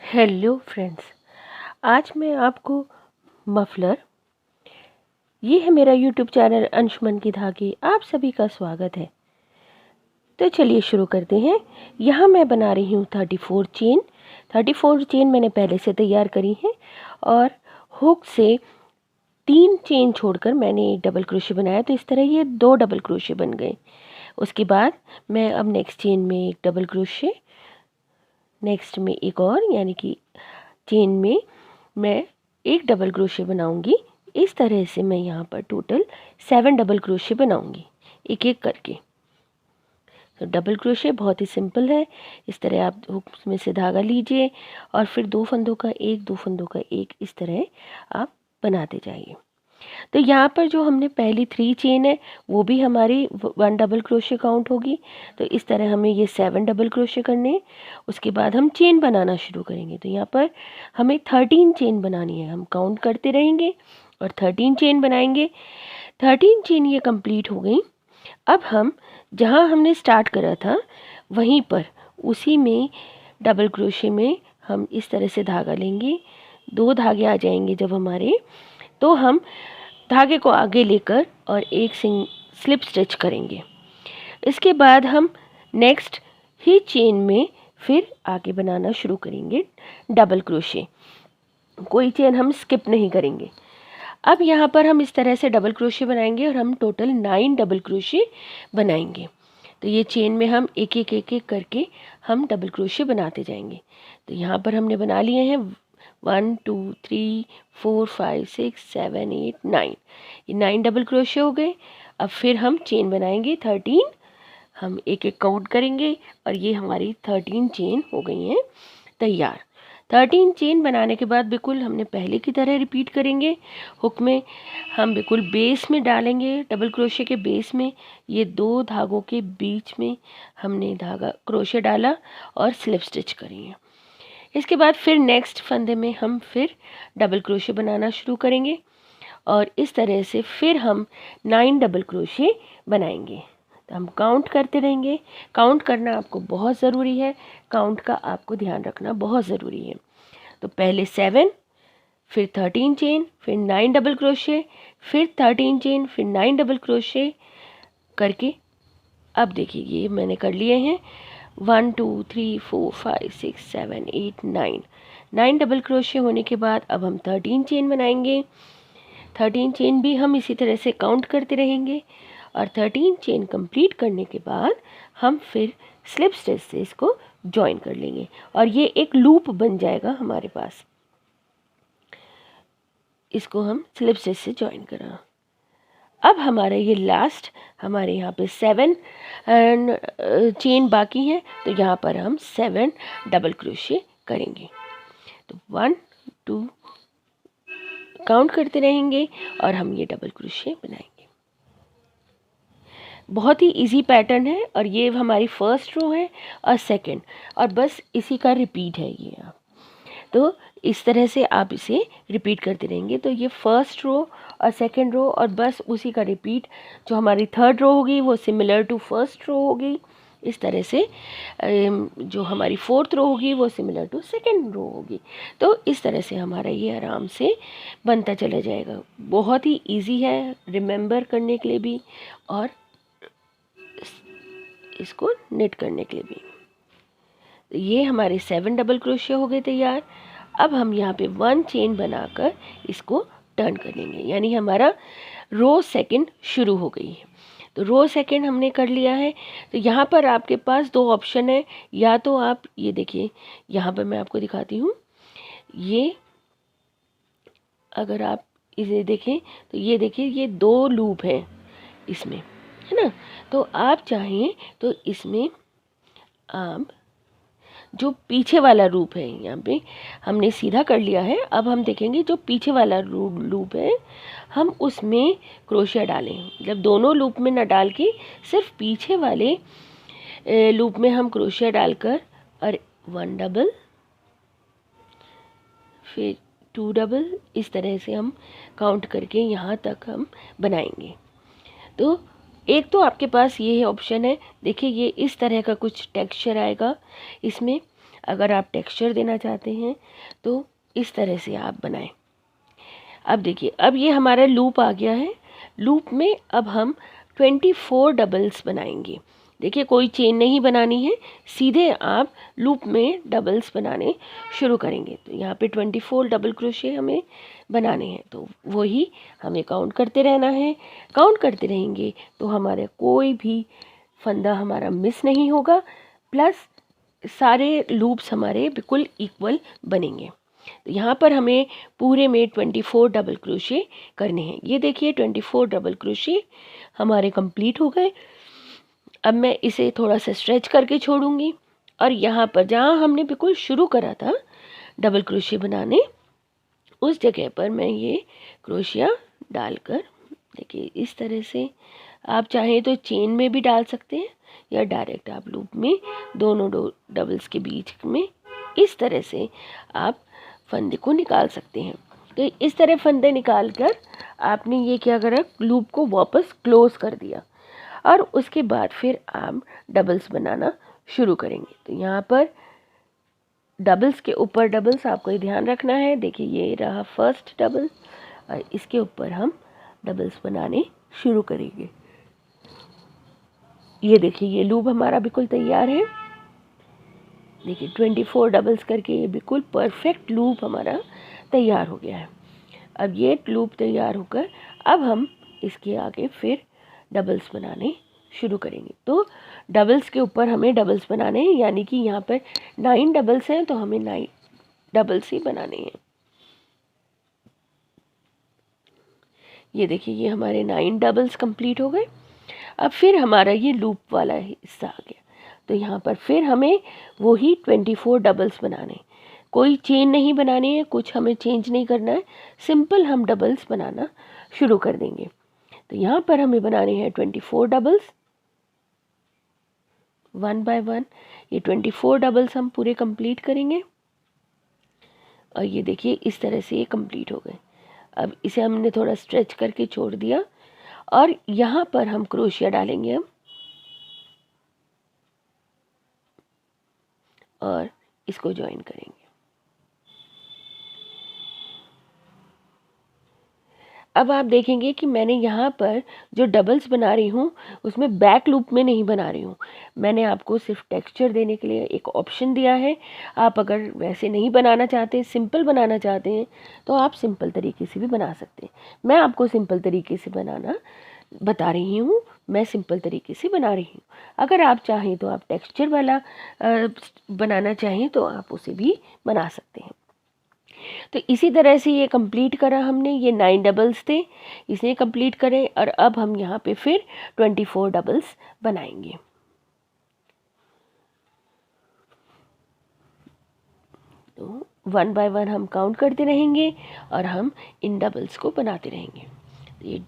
Hello friends, आज मैं आपको मफलर, ये है मेरा यूट्यूब चैनल अंशुमन की धागे, आप सभी का स्वागत है। तो चलिए शुरू करते हैं। यहाँ मैं बना रही हूँ 34 चेन मैंने पहले से तैयार करी है और हुक से 3 चेन छोड़कर मैंने एक डबल क्रोशे बनाया, तो इस तरह ये 2 डबल क्रोशे बन गए। उसके बाद मैं अब नेक्स्ट चेन में एक डबल क्रोशे, नेक्स्ट में एक और, यानी कि चेन में मैं एक डबल क्रोशे बनाऊंगी। इस तरह से मैं यहाँ पर टोटल 7 डबल क्रोशे बनाऊंगी, एक एक करके। तो डबल क्रोशे बहुत ही सिंपल है। इस तरह आप हुक में से धागा लीजिए और फिर 2 फंदों का एक, 2 फंदों का एक, इस तरह आप बनाते जाइए। तो यहाँ पर जो हमने पहली 3 चेन है वो भी हमारी 1 डबल क्रोशे काउंट होगी। तो इस तरह हमें ये 7 डबल क्रोशे करने हैं। उसके बाद हम चेन बनाना शुरू करेंगे। तो यहाँ पर हमें 13 चेन बनानी है। हम काउंट करते रहेंगे और 13 चेन बनाएंगे। 13 चेन ये कंप्लीट हो गई। अब हम जहाँ हमने स्टार्ट करा था वहीं पर उसी में डबल क्रोशे में हम इस तरह से धागा लेंगे। 2 धागे आ जाएंगे जब हमारे, तो हम धागे को आगे लेकर और एक स्लिप स्टिच करेंगे। इसके बाद हम नेक्स्ट ही चेन में फिर आगे बनाना शुरू करेंगे डबल क्रोशे। कोई चेन हम स्किप नहीं करेंगे। अब यहाँ पर हम इस तरह से डबल क्रोशे बनाएंगे और हम टोटल 9 डबल क्रोशे बनाएंगे। तो ये चेन में हम एक एक करके हम डबल क्रोशे बनाते जाएंगे। तो यहाँ पर हमने बना लिए हैं 1 2 3 4 5 6 7 8 9, ये 9 डबल क्रोशे हो गए। अब फिर हम चेन बनाएंगे 13, हम एक एक काउंट करेंगे और ये हमारी 13 चेन हो गई हैं तैयार। 13 चेन बनाने के बाद बिल्कुल हमने पहले की तरह रिपीट करेंगे। हुक में हम बिल्कुल बेस में डालेंगे, डबल क्रोशे के बेस में, ये 2 धागों के बीच में हमने धागा क्रोशे डाला और स्लिप स्टिच करेंगे। इसके बाद फिर नेक्स्ट फंदे में हम फिर डबल क्रोशे बनाना शुरू करेंगे और इस तरह से फिर हम 9 डबल क्रोशे बनाएंगे। तो हम काउंट करते रहेंगे। काउंट करना आपको बहुत ज़रूरी है, काउंट का आपको ध्यान रखना बहुत ज़रूरी है। तो पहले 7, फिर 13 चेन, फिर 9 डबल क्रोशे, फिर 13 चेन, फिर 9 डबल क्रोशे करके अब देखिए ये मैंने कर लिए हैं 1 2 3 4 5 6 7 8 9 डबल क्रोशे होने के बाद अब हम 13 चेन बनाएंगे। 13 चेन भी हम इसी तरह से काउंट करते रहेंगे और 13 चेन कंप्लीट करने के बाद हम फिर स्लिप स्टिच से इसको ज्वाइन कर लेंगे और ये एक लूप बन जाएगा हमारे पास। इसको हम स्लिप स्टिच से ज्वाइन करा। अब हमारा ये लास्ट हमारे यहाँ पे 7 चेन बाकी हैं, तो यहाँ पर हम 7 डबल क्रोशे करेंगे। तो 1 2 काउंट करते रहेंगे और हम ये डबल क्रोशे बनाएंगे। बहुत ही इजी पैटर्न है और ये हमारी फर्स्ट रो है और सेकंड, और बस इसी का रिपीट है ये। तो इस तरह से आप इसे रिपीट करते रहेंगे। तो ये फर्स्ट रो और सेकंड रो और बस उसी का रिपीट। जो हमारी थर्ड रो होगी वो सिमिलर टू फर्स्ट रो होगी। इस तरह से जो हमारी फोर्थ रो होगी वो सिमिलर टू सेकंड रो होगी। तो इस तरह से हमारा ये आराम से बनता चला जाएगा। बहुत ही इजी है रिमेंबर करने के लिए भी और इसको निट करने के लिए भी। तो ये हमारे 7 डबल क्रोशे हो गए तैयार। अब हम यहाँ पे 1 चेन बनाकर इसको टर्न कर लेंगे, यानी हमारा रो सेकंड शुरू हो गई है। तो रो सेकंड हमने कर लिया है। तो यहाँ पर आपके पास 2 ऑप्शन है। या तो आप ये देखिए, यहाँ पर मैं आपको दिखाती हूँ, ये अगर आप इसे देखें तो ये देखिए ये 2 लूप हैं इसमें, है ना। तो आप चाहें तो इसमें आप जो पीछे वाला लूप है, यहाँ पे हमने सीधा कर लिया है। अब हम देखेंगे जो पीछे वाला लूप है हम उसमें क्रोशिया डालें, मतलब दोनों लूप में न डाल के सिर्फ पीछे वाले लूप में हम क्रोशिया डालकर और 1 डबल फिर 2 डबल, इस तरह से हम काउंट करके यहाँ तक हम बनाएंगे। तो एक तो आपके पास ये ऑप्शन है, देखिए ये इस तरह का कुछ टेक्सचर आएगा इसमें। अगर आप टेक्सचर देना चाहते हैं तो इस तरह से आप बनाएं। अब देखिए, अब ये हमारा लूप आ गया है। लूप में अब हम 24 डबल्स बनाएंगे। देखिए, कोई चेन नहीं बनानी है, सीधे आप लूप में डबल्स बनाने शुरू करेंगे। तो यहाँ पे 24 डबल क्रोशे हमें बनाने हैं, तो वही हमें काउंट करते रहना है। काउंट करते रहेंगे तो हमारे कोई भी फंदा हमारा मिस नहीं होगा, प्लस सारे लूप्स हमारे बिल्कुल इक्वल बनेंगे। तो यहाँ पर हमें पूरे में 24 डबल क्रोशे करने हैं। ये देखिए 24 डबल क्रोशे हमारे कंप्लीट हो गए। अब मैं इसे थोड़ा सा स्ट्रेच करके छोड़ूंगी और यहाँ पर जहाँ हमने बिल्कुल शुरू करा था डबल क्रोशे बनाने, उस जगह पर मैं ये क्रोशिया डालकर, देखिए इस तरह से आप चाहें तो चेन में भी डाल सकते हैं या डायरेक्ट आप लूप में दोनों डबल्स के बीच में इस तरह से आप फंदे को निकाल सकते हैं। तो इस तरह फंदे निकाल कर आपने ये क्या करा, लूप को वापस क्लोज कर दिया और उसके बाद फिर आप डबल्स बनाना शुरू करेंगे। तो यहाँ पर डबल्स के ऊपर डबल्स आपको ये ध्यान रखना है। देखिए ये रहा फर्स्ट डबल और इसके ऊपर हम डबल्स बनाने शुरू करेंगे। ये देखिए ये लूप हमारा बिल्कुल तैयार है। देखिए 24 डबल्स करके ये बिल्कुल परफेक्ट लूप हमारा तैयार हो गया है। अब ये लूप तैयार होकर अब हम इसके आगे फिर डबल्स बनाने शुरू करेंगे। तो डबल्स के ऊपर हमें डबल्स बनाने हैं, यानी कि यहाँ पर 9 डबल्स हैं तो हमें 9 डबल्स ही बनाने हैं। ये देखिए ये हमारे 9 डबल्स कंप्लीट हो गए। अब फिर हमारा ये लूप वाला हिस्सा आ गया, तो यहाँ पर फिर हमें वही 24 डबल्स बनाने। कोई चेन नहीं बनानी है, कुछ हमें चेंज नहीं करना है, सिंपल हम डबल्स बनाना शुरू कर देंगे। तो यहाँ पर हमें बनाने हैं 24 डबल्स 1 बाय 1। ये 24 डबल्स हम पूरे कंप्लीट करेंगे और ये देखिए इस तरह से ये कंप्लीट हो गए। अब इसे हमने थोड़ा स्ट्रेच करके छोड़ दिया और यहाँ पर हम क्रोशिया डालेंगे हम और इसको ज्वाइन करेंगे। अब आप देखेंगे कि मैंने यहाँ पर जो डबल्स बना रही हूँ उसमें बैक लूप में नहीं बना रही हूँ। मैंने आपको सिर्फ टेक्सचर देने के लिए एक ऑप्शन दिया है। आप अगर वैसे नहीं बनाना चाहते, सिंपल बनाना चाहते हैं, तो आप सिंपल तरीके से भी बना सकते हैं। मैं आपको सिंपल तरीके से बनाना बता रही हूँ, मैं सिंपल तरीके से बना रही हूँ। अगर आप चाहें तो आप टेक्सचर वाला बनाना चाहें तो आप उसे भी बना सकते हैं। तो इसी तरह से ये कंप्लीट करा हमने। ये 9 डबल्स थे, इसे कंप्लीट करें और अब हम यहाँ पे फिर 24 डबल्स बनाएंगे। तो 1 बाय 1 हम काउंट करते रहेंगे और हम इन डबल्स को बनाते रहेंगे। ये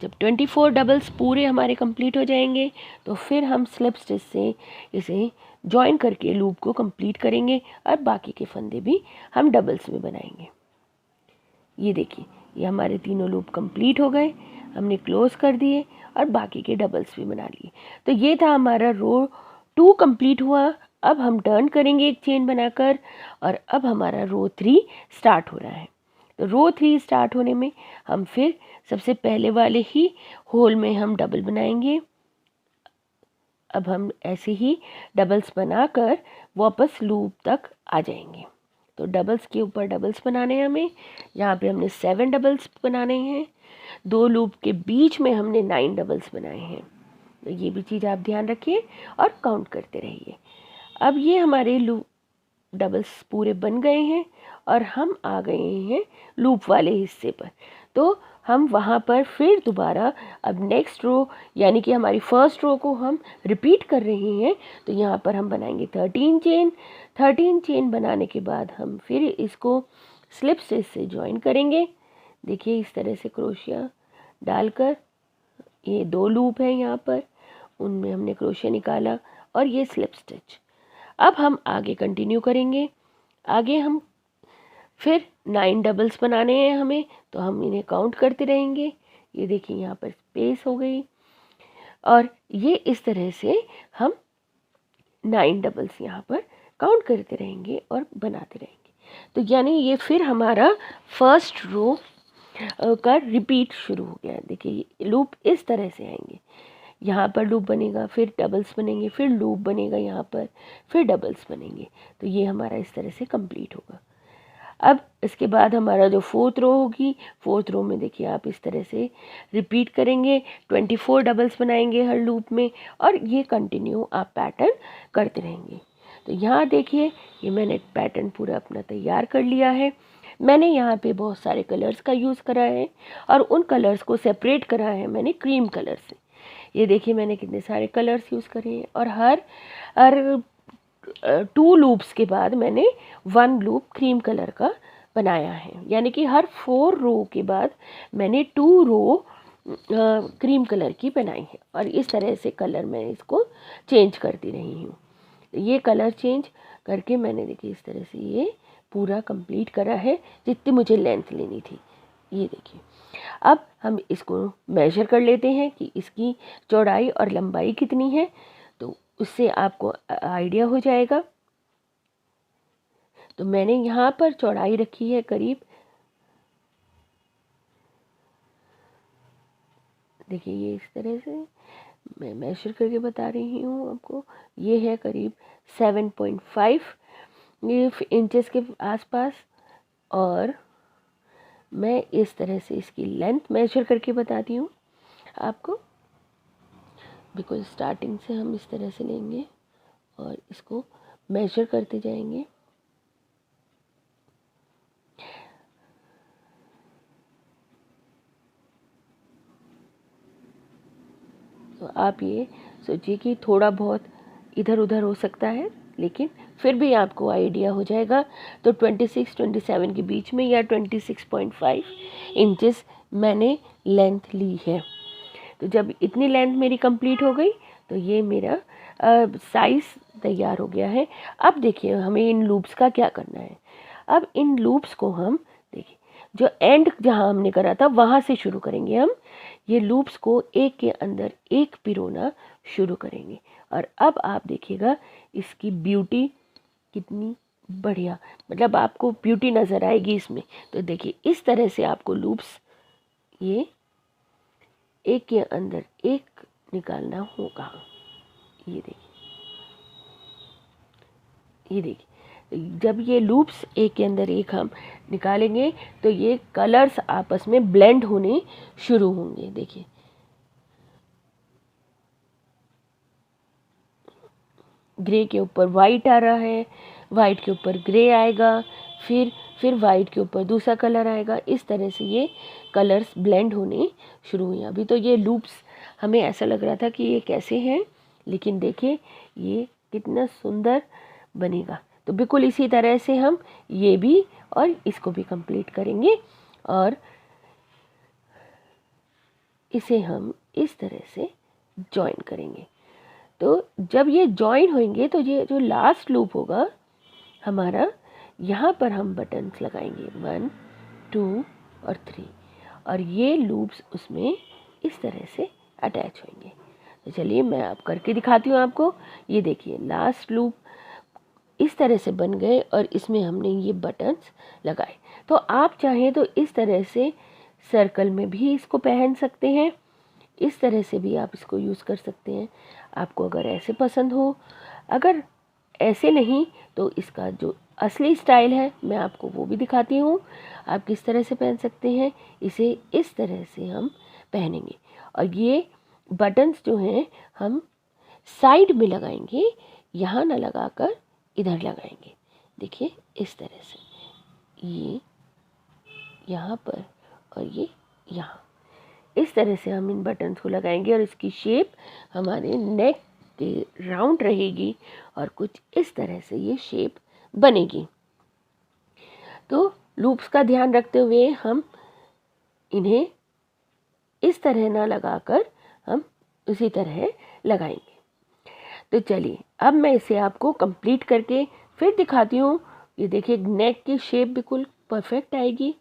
जब 24 डबल्स पूरे हमारे कंप्लीट हो जाएंगे तो फिर हम स्लिप स्टिच से इसे जॉइन करके लूप को कंप्लीट करेंगे और बाकी के फंदे भी हम डबल्स में बनाएंगे। ये देखिए ये हमारे तीनों लूप कंप्लीट हो गए, हमने क्लोज कर दिए और बाकी के डबल्स भी बना लिए। तो ये था हमारा रो 2 कंप्लीट हुआ। अब हम टर्न करेंगे एक चेन बनाकर और अब हमारा रो 3 स्टार्ट हो रहा है। तो रो 3 स्टार्ट होने में हम फिर सबसे पहले वाले ही होल में हम डबल बनाएंगे। अब हम ऐसे ही डबल्स बनाकर वापस लूप तक आ जाएंगे। तो डबल्स के ऊपर डबल्स बनाने हैं हमें। यहाँ पे हमने 7 डबल्स बनाने हैं। 2 लूप के बीच में हमने 9 डबल्स बनाए हैं। तो ये भी चीज़ आप ध्यान रखिए और काउंट करते रहिए। अब ये हमारे लूप डबल्स पूरे बन गए हैं और हम आ गए हैं लूप वाले हिस्से पर। तो हम वहाँ पर फिर दोबारा अब नेक्स्ट रो यानी कि हमारी फर्स्ट रो को हम रिपीट कर रहे हैं। तो यहाँ पर हम बनाएंगे 13 चेन। 13 चेन बनाने के बाद हम फिर इसको स्लिप स्टिच से ज्वाइन करेंगे। देखिए इस तरह से क्रोशिया डालकर, ये 2 लूप हैं यहाँ पर, उनमें हमने क्रोशिया निकाला और ये स्लिप स्टिच। अब हम आगे कंटिन्यू करेंगे। आगे हम फिर 9 डबल्स बनाने हैं हमें, तो हम इन्हें काउंट करते रहेंगे। ये देखिए यहाँ पर स्पेस हो गई और ये इस तरह से हम 9 डबल्स यहाँ पर काउंट करते रहेंगे और बनाते रहेंगे। तो यानी ये फिर हमारा फर्स्ट रो का रिपीट शुरू हो गया। देखिए लूप इस तरह से आएंगे, यहाँ पर लूप बनेगा, फिर डबल्स बनेंगे, फिर लूप बनेगा यहाँ पर, फिर डबल्स बनेंगे। तो ये हमारा इस तरह से कंप्लीट होगा। अब इसके बाद हमारा जो फोर्थ रो होगी, फोर्थ रो में देखिए आप इस तरह से रिपीट करेंगे, 24 डबल्स बनाएंगे हर लूप में, और ये कंटिन्यू आप पैटर्न करते रहेंगे। तो यहाँ देखिए ये मैंने पैटर्न पूरा अपना तैयार कर लिया है। मैंने यहाँ पे बहुत सारे कलर्स का यूज़ करा है और उन कलर्स को सेपरेट करा है मैंने क्रीम कलर से। ये देखिए मैंने कितने सारे कलर्स यूज़ करे हैं, और हर 2 लूप्स के बाद मैंने 1 लूप क्रीम कलर का बनाया है, यानी कि हर 4 रो के बाद मैंने 2 रो क्रीम कलर की बनाई है। और इस तरह से कलर मैं इसको चेंज करती रही हूँ। ये कलर चेंज करके मैंने देखिए इस तरह से ये पूरा कंप्लीट करा है जितनी मुझे लेंथ लेनी थी। ये देखिए अब हम इसको मेजर कर लेते हैं कि इसकी चौड़ाई और लंबाई कितनी है, तो उससे आपको आइडिया हो जाएगा। तो मैंने यहाँ पर चौड़ाई रखी है करीब, देखिए ये इस तरह से मैं मेजर करके बता रही हूँ आपको, ये है करीब 7.5 इंचेस के आसपास। और मैं इस तरह से इसकी लेंथ मेजर करके बताती हूँ आपको। बिल्कुल स्टार्टिंग से हम इस तरह से लेंगे और इसको मेजर करते जाएंगे। तो आप ये सोचिए कि थोड़ा बहुत इधर उधर हो सकता है, लेकिन फिर भी आपको आइडिया हो जाएगा। तो 26-27 के बीच में या 26.5 इंचेस मैंने लेंथ ली है। तो जब इतनी लेंथ मेरी कंप्लीट हो गई तो ये मेरा साइज़ तैयार हो गया है। अब देखिए हमें इन लूप्स का क्या करना है। अब इन लूप्स को हम देखिए जो एंड जहाँ हमने करा था वहाँ से शुरू करेंगे। हम ये लूप्स को एक के अंदर एक पिरोना शुरू करेंगे। और अब आप देखिएगा इसकी ब्यूटी कितनी बढ़िया, मतलब आपको ब्यूटी नज़र आएगी इसमें। तो देखिए इस तरह से आपको लूप्स ये एक के अंदर एक निकालना होगा। ये देखिए जब ये लूप्स एक के अंदर एक हम निकालेंगे तो ये कलर्स आपस में ब्लेंड होने शुरू होंगे। देखिए ग्रे के ऊपर वाइट आ रहा है, वाइट के ऊपर ग्रे आएगा, फिर वाइट के ऊपर दूसरा कलर आएगा। इस तरह से ये कलर्स ब्लेंड होने शुरू हुए। अभी तो ये लूप्स हमें ऐसा लग रहा था कि ये कैसे हैं, लेकिन देखिए ये कितना सुंदर बनेगा। तो बिल्कुल इसी तरह से हम ये भी और इसको भी कंप्लीट करेंगे और इसे हम इस तरह से जॉइन करेंगे। तो जब ये जॉइन होंगे तो ये जो लास्ट लूप होगा हमारा, यहाँ पर हम बटन्स लगाएंगे 1, 2 और 3, और ये लूप्स उसमें इस तरह से अटैच होंगे। तो चलिए मैं अब करके दिखाती हूँ आपको। ये देखिए लास्ट लूप इस तरह से बन गए और इसमें हमने ये बटन्स लगाए। तो आप चाहें तो इस तरह से सर्कल में भी इसको पहन सकते हैं, इस तरह से भी आप इसको यूज़ कर सकते हैं, आपको अगर ऐसे पसंद हो। अगर ऐसे नहीं तो इसका जो असली स्टाइल है मैं आपको वो भी दिखाती हूँ, आप किस तरह से पहन सकते हैं। इसे इस तरह से हम पहनेंगे और ये बटन्स जो हैं हम साइड में लगाएंगे, यहाँ ना लगाकर इधर लगाएंगे। देखिए इस तरह से ये यहाँ पर और ये यहाँ, इस तरह से हम इन बटन्स को लगाएंगे और इसकी शेप हमारे नेक के राउंड रहेगी और कुछ इस तरह से ये शेप बनेगी। तो लूप्स का ध्यान रखते हुए हम इन्हें इस तरह ना लगाकर हम उसी तरह लगाएंगे। तो चलिए अब मैं इसे आपको कंप्लीट करके फिर दिखाती हूँ। ये देखिए नेक की शेप बिल्कुल परफेक्ट आएगी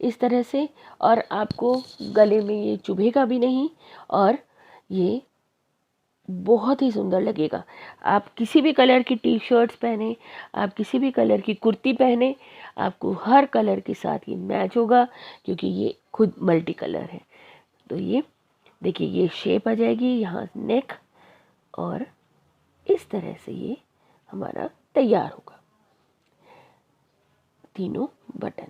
इस तरह से, और आपको गले में ये चुभेगा भी नहीं और ये बहुत ही सुंदर लगेगा। आप किसी भी कलर की टी शर्ट्स पहने, आप किसी भी कलर की कुर्ती पहने, आपको हर कलर के साथ ये मैच होगा, क्योंकि ये खुद मल्टी कलर है। तो ये देखिए, ये शेप आ जाएगी यहाँ नेक, और इस तरह से ये हमारा तैयार होगा। तीनों बटन,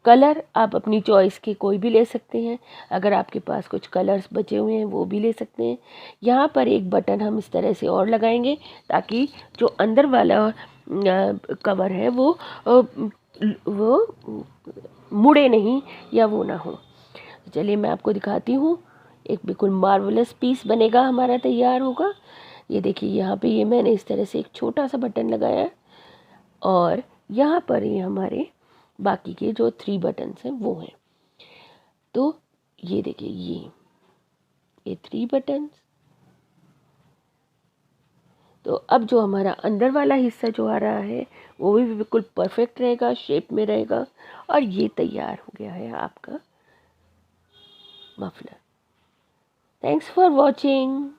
कलर आप अपनी चॉइस के कोई भी ले सकते हैं। अगर आपके पास कुछ कलर्स बचे हुए हैं वो भी ले सकते हैं। यहाँ पर एक बटन हम इस तरह से और लगाएंगे ताकि जो अंदर वाला कवर है वो मुड़े नहीं या वो ना हो। चलिए मैं आपको दिखाती हूँ। एक बिल्कुल मार्वलस पीस बनेगा, हमारा तैयार होगा। ये देखिए, यहाँ पे ये मैंने इस तरह से एक छोटा सा बटन लगाया है, और यहाँ पर ये हमारे बाकी के जो 3 बटन्स हैं वो हैं। तो ये देखिए, ये 3 बटन्स। तो अब जो हमारा अंदर वाला हिस्सा जो आ रहा है वो भी बिल्कुल परफेक्ट रहेगा, शेप में रहेगा, और ये तैयार हो गया है आपका मफलर। Thanks for watching.